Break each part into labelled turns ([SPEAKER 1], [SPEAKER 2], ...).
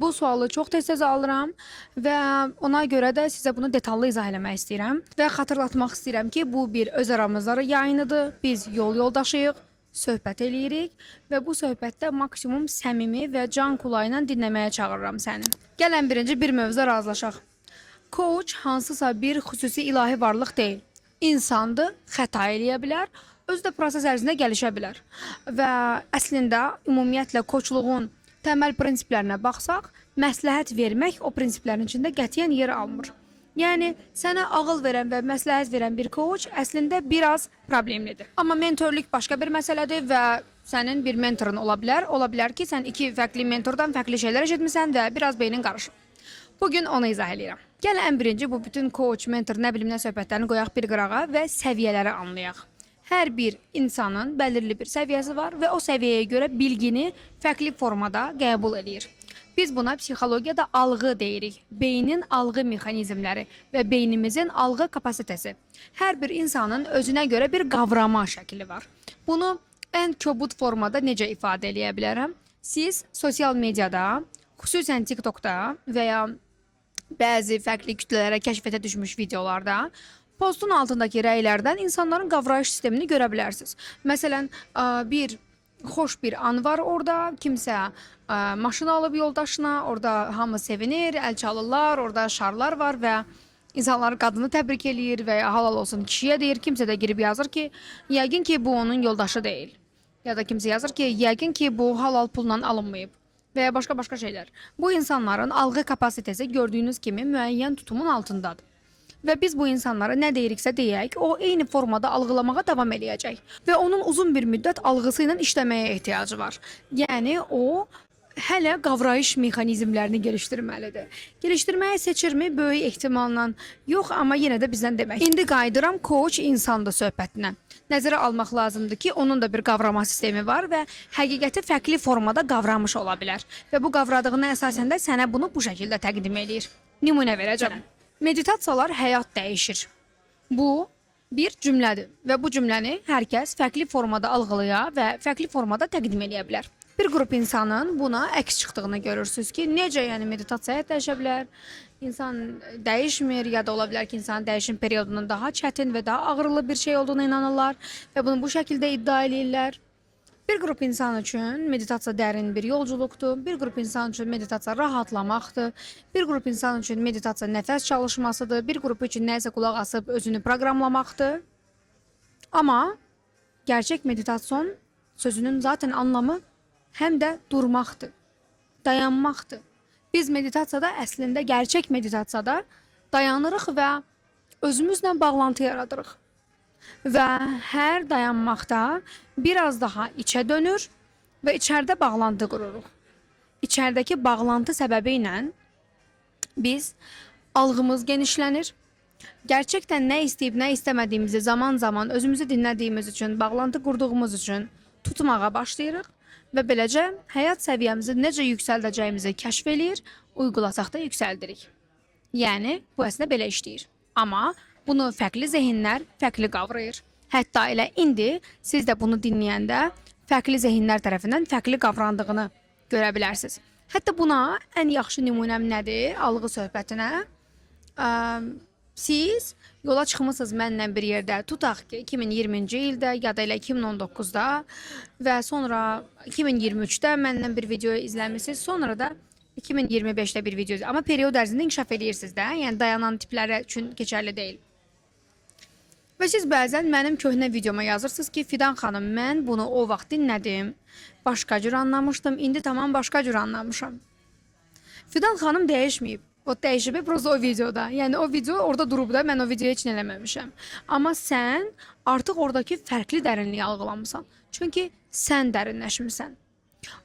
[SPEAKER 1] Bu sualı çox tez-tez alıram və ona görə də sizə bunu detallı izah eləmək istəyirəm və xatırlatmaq istəyirəm ki, bu bir öz aramızda yayınıdır. Biz yol yoldaşıyıq, söhbət eləyirik və bu söhbətdə maksimum səmimi və can kulağı ilə dinləməyə çağırıram səni. Gəlin birinci bir mövzuda razılaşaq. Coach hansısa bir xüsusi ilahi varlıq deyil. İnsandır, xəta eləyə bilər, özü də proses ərzində gəlişə bilər. Və əslində ümumiyyətlə koçluğun təməl prinsiplərinə baxsaq, məsləhət vermək o prinsiplərin içində qətiyyən yer almır. Yəni sənə ağıl verən və məsləhət verən bir coach əslində biraz problemlidir. Amma mentorluq başqa bir məsələdir və sənin bir mentorun ola bilər. Ola bilər ki, sən iki fərqli mentordan fərqli şeylər eşitmisən və biraz beynin qarışıb. Bugün onu izah edirəm. Gəlin ən birinci bu bütün coach, mentor, nə bilim nə söhbətlərini qoyaq bir qırağa və səviyyələri anlayaq. Hər bir insanın bəlirli bir səviyyəsi var və o səviyyəyə görə bilgini fərqli formada qəbul edir. Biz buna psixologiyada alğı deyirik. Beynin alğı mexanizmləri və beynimizin alğı kapasitesi. Hər bir insanın özünə görə bir qavrama şəkli var. Bunu ən kobud formada necə ifadə edə bilərəm? Siz sosial mediada, xüsusən TikTokda və ya bəzi fərqli kütlələrə kəşfiyyata düşmüş videolarda postun altındakı rəylərdən insanların qavrayış sistemini görə bilərsiniz. Məsələn, xoş bir an var orada, kimsə maşın alıb yoldaşına, orada hamı sevinir, əl çalırlar, orada şarlar var və insanlar qadını təbrik eləyir və ya halal olsun kişiyə deyir, kimsə də girib yazır ki, yəqin ki bu onun yoldaşı deyil. Ya da kimsə yazır ki, yəqin ki bu halal pulla alınmayıb və ya başqa şeylər. Bu insanların alğı kapasitesi gördüyünüz kimi müəyyən tutumun altındadır. Və biz bu insanlara nə deyiriksə deyək, o eyni formada algılamağa davam eləyəcək və onun uzun bir müddət algısı ilə işləməyə ehtiyacı var. Yəni o hələ qavrayış mexanizmlərini gelişdirməlidir. Gelişdirməyi seçirmi? Böyük ehtimalla yox, amma yenə də bizdən demək. İndi qayıdıram coach insandır söhbətinə. Nəzərə almaq lazımdır ki, onun da bir qavrama sistemi var və həqiqəti fərqli formada qavramış ola bilər. Və bu qavradığına əsasən də sənə bunu bu şəkildə təqdim edir. Nümunə verəcəm. Meditasiyalar həyat dəyişir. Bu bir cümlədir və bu cümləni hər kəs fərqli formada algılaya və fərqli formada təqdim edə bilər. Bir qrup insanın buna əks çıxdığını görürsünüz ki, necə yəni meditasiya həyat dəyişə bilər? İnsan dəyişmir ya da ola bilər ki, insanın dəyişim periodunun daha çətin və daha ağırlı bir şey olduğuna inanırlar və bunu bu şəkildə iddia edirlər. Bir qrup insan üçün meditasiya dərin bir yolculuqdur. Bir qrup insan üçün meditasiya rahatlamaqdır. Bir qrup insan üçün meditasiya nəfəs çalışmasıdır. Bir qrup üçün nəyisə qulaq asıb özünü proqramlamaqdır. Amma gerçək meditasyon sözünün zaten anlamı həm də durmaqdır, dayanmaqdır. Biz meditasiyada əslində gerçək meditasiyada dayanırıq və özümüzlə bağlantı yaradırıq. Və hər dayanmaqda biraz daha içə dönür və içərdə bağlantı qururuq. İçərdəki bağlantı səbəbi ilə biz algımız genişlənir. Gerçəkdən nə istəyib, nə istəmədiyimizi zaman-zaman özümüzü dinlədiyimiz üçün, bağlantı qurduğumuz üçün tutmağa başlayırıq və beləcə həyat səviyyəmizi necə yüksəldəcəyimizi kəşf eləyir, uygulasaq da yüksəldirik. Yəni, bu əslində belə işləyir. Amma bunu fərqli zehinlər fərqli qavrayır. Hətta elə indi siz də bunu dinləyəndə fərqli zehinlər tərəfindən fərqli qavrandığını görə bilərsiniz. Hətta buna ən yaxşı nümunəm nədir? Algı söhbətinə. Siz yola çıxmısınız mənlə bir yerdə. Tutaq ki, 2020-ci ildə ya da elə 2019-da və sonra 2023-də mənlə bir video izləmişsiniz. Sonra da 2025-də bir video. Amma period ərzində inkişaf edirsiniz də. Yəni dayanan tipləri üçün keçərli deyil. Və siz bəzən mənim köhnə videoma yazırsınız ki, Fidan xanım, mən bunu o vaxt dinlədim, başqa cür anlamışdım, indi tamam başqa cür anlamışam. Fidan xanım dəyişməyib. O dəyişib prosta o videoda. Yəni o video orada durub da mən o videoyu heç nə eləməmişəm. Amma sən artıq oradakı fərqli dərinliyi algılamısan. Çünki sən dərinləşmirsən.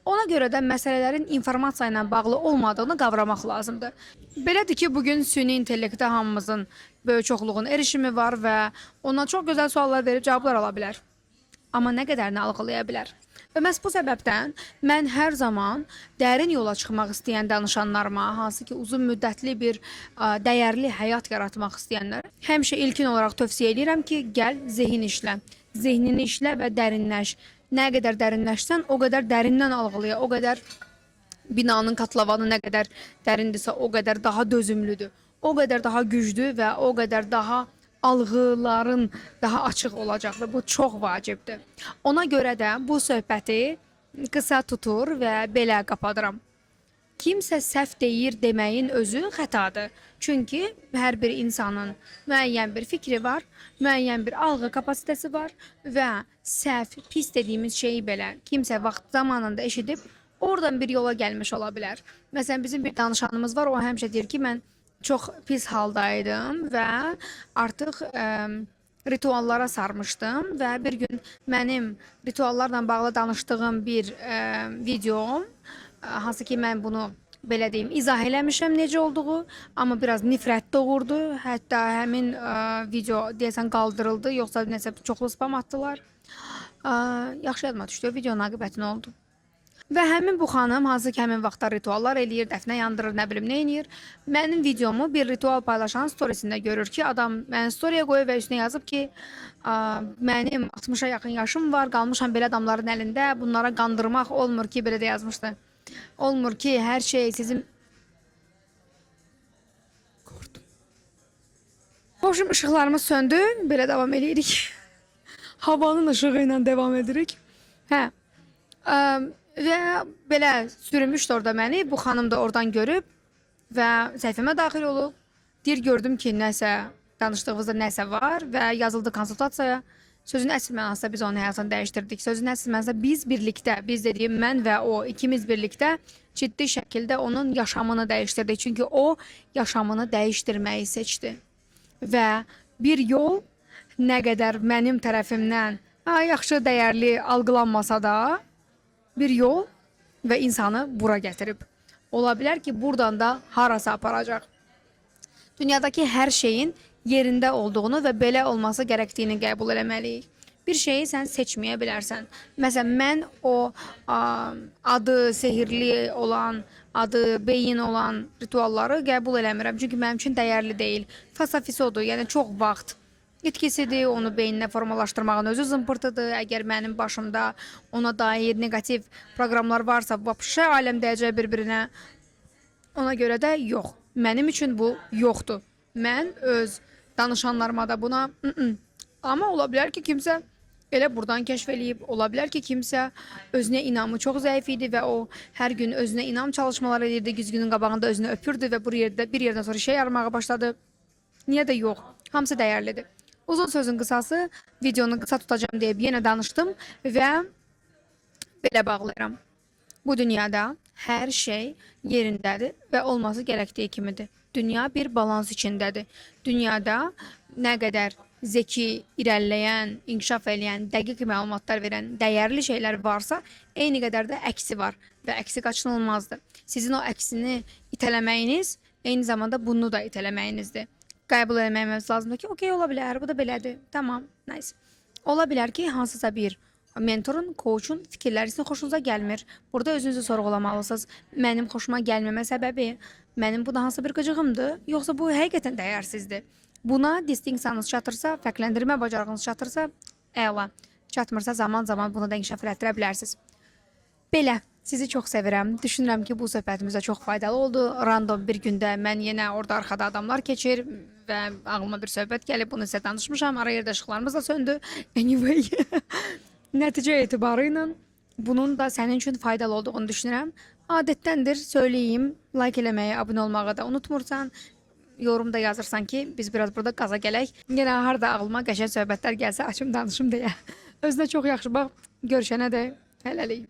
[SPEAKER 1] Ona görə də məsələlərin informasiya ilə bağlı olmadığını qavramaq lazımdır. Belədir ki, bugün süni intellektə hamımızın böyük çoxluğun erişimi var və ona çox gözəl suallar verib cavablar ala bilər. Amma nə qədərini algılaya bilər? Və məhz bu səbəbdən mən hər zaman dərin yola çıxmaq istəyən danışanlarıma, hansı ki uzun müddətli bir dəyərli həyat yaratmaq istəyənlərə həmişə ilkin olaraq tövsiyə edirəm ki, gəl zehin işlə, zehnini işlə və dərinləş. Nə qədər dərinləşsən, o qədər dərindən algılaya, o qədər binanın katlavanı nə qədər dərindirsə, o qədər daha dözümlüdür. O qədər daha güclü və o qədər daha alğıların daha açıq olacaqdır. Bu çox vacibdir. Ona görə də bu söhbəti qısa tutur və belə qapadıram. Kimsə səhv deyir deməyin özü xətadır. Çünki hər bir insanın müəyyən bir fikri var, müəyyən bir alğı kapasitesi var və səhv, pis dediyimiz şeyi belə kimsə vaxt zamanında eşidib oradan bir yola gəlmiş ola bilər. Məsələn, bizim bir danışanımız var, o həmişə deyir ki, mən çox pis haldaydım və artıq rituallara sarmışdım və bir gün mənim rituallarla bağlı danışdığım bir videom, hansı ki mən bunu belə deyim, izah eləmişəm necə olduğu, amma biraz nifrət doğurdu. Hətta həmin video deyəsən qaldırıldı, yoxsa nəsə çoxlu spam atdılar. Yaxşı yadıma düşdü, videonun aqibəti nə oldu? Və həmin bu xanım hansı ki həmin vaxtda rituallar eləyir, dəfnə yandırır, nə bilim nə eləyir. Mənim videomu bir ritual paylaşan storiesində görür ki, adam mənə storiya qoyur və üstünə yazıb ki, mənim 60-a yaxın yaşım var, qalmışam belə adamların əlində, bunlara qandırmaq olmur ki, belə də yazmışdı. Olmur ki, hər şey sizin... Hoşum, ışıqlarımız söndü, belə davam edirik. Havanın ışığı ilə davam edirik. Hə. Və belə sürünmüşdü orada məni. Bu xanım da oradan görüb və səhifəmə daxil olub. Deyir, gördüm ki, nəsə danışdığımızda nəsə var və yazıldı konsultasiyaya. Sözün əsl mənasında biz onun həyatını dəyişdirdik. Sözün əsl mənasında biz birlikdə, biz dediyim mən və o ikimiz birlikdə ciddi şəkildə onun yaşamını dəyişdirdik. Çünki o yaşamını dəyişdirməyi seçdi. Və bir yol nə qədər mənim tərəfimdən yaxşı, dəyərli algılanmasa da bir yol və insanı bura gətirib. Ola bilər ki, buradan da harasa aparacaq. Dünyadakı hər şeyin yerində olduğunu və belə olması gərəkdiyini qəbul eləməliyik. Bir şeyi sən seçməyə bilərsən. Məsələn, mən o adı sehirli olan, adı beyin olan ritualları qəbul eləmirəm. Çünki mənim üçün dəyərli deyil. Fasafisodur, yəni çox vaxt itkisidir, onu beyninə formalaşdırmağın özü zımpırtıdır. Əgər mənim başımda ona dair negativ proqramlar varsa, vapşə aləm dəyəcək bir-birinə. Ona görə də yox. Mənim üçün bu yoxdur. Mən öz danışanlarıma da buna amma ola bilər ki, kimsə elə buradan kəşf eləyib, ola bilər ki, kimsə özünə inamı çox zəif idi və o hər gün özünə inam çalışmaları edirdi, güzgünün qabağında özünü öpürdü və bir yerdən sonra işə yaramağa başladı. Niyə də yox? Hamısı dəyərlidir. Uzun sözün qısası, videonu qısa tutacağım deyib yenə danışdım və belə bağlayıram. Bu dünyada hər şey yerindədir və olması gərəkdiyi kimidir. Dünya bir balans içindədir. Dünyada nə qədər zeki, irəliləyən, inkişaf eləyən, dəqiq məlumatlar verən, dəyərli şeylər varsa, eyni qədər də əksi var və əksi qaçınılmazdır. Sizin o əksini itələməyiniz eyni zamanda bunu da itələməyinizdir. Qəbul eləməyimiz lazımdır ki, okey, ola bilər, bu da belədir, tamam, nice. Ola bilər ki, hansısa bir mentorun, coachun fikirləri sizin xoşunuza gəlmir. Burada özünüzü sorğulamalısınız. Mənim xoşuma gəlməmə səbəbi, mənim bu da hansı bir qıcığımdır, yoxsa bu həqiqətən dəyərsizdir. Buna distinksiyanız çatırsa, fərqləndirmə bacarığınız çatırsa, əla. Çatmırsa zaman-zaman bunu da inkişaf elətdirə bilərsiniz. Belə. Sizi çox sevirəm. Düşünürəm ki, bu söhbətimizdə çox faydalı oldu. Random bir gündə mən yenə orada arxada adamlar keçir və ağlıma bir söhbət gəlib. Bunu sizə danışmışam. Ara yerdə işıqlarımız da söndü. Anyway, nəticə etibarı ilə bunun da sənin üçün faydalı olduğunu düşünürəm. Adətdəndir, söyləyim, like eləməyi, abunə olmağı da unutmursan. Yorumda yazırsan ki, biz biraz burada qaza gələk. Yenə harda ağlıma qəşəng söhbətlər gəlsə, açım danışım deyə. Özünə çox yaxşı bax. Görüşənə də hələlik.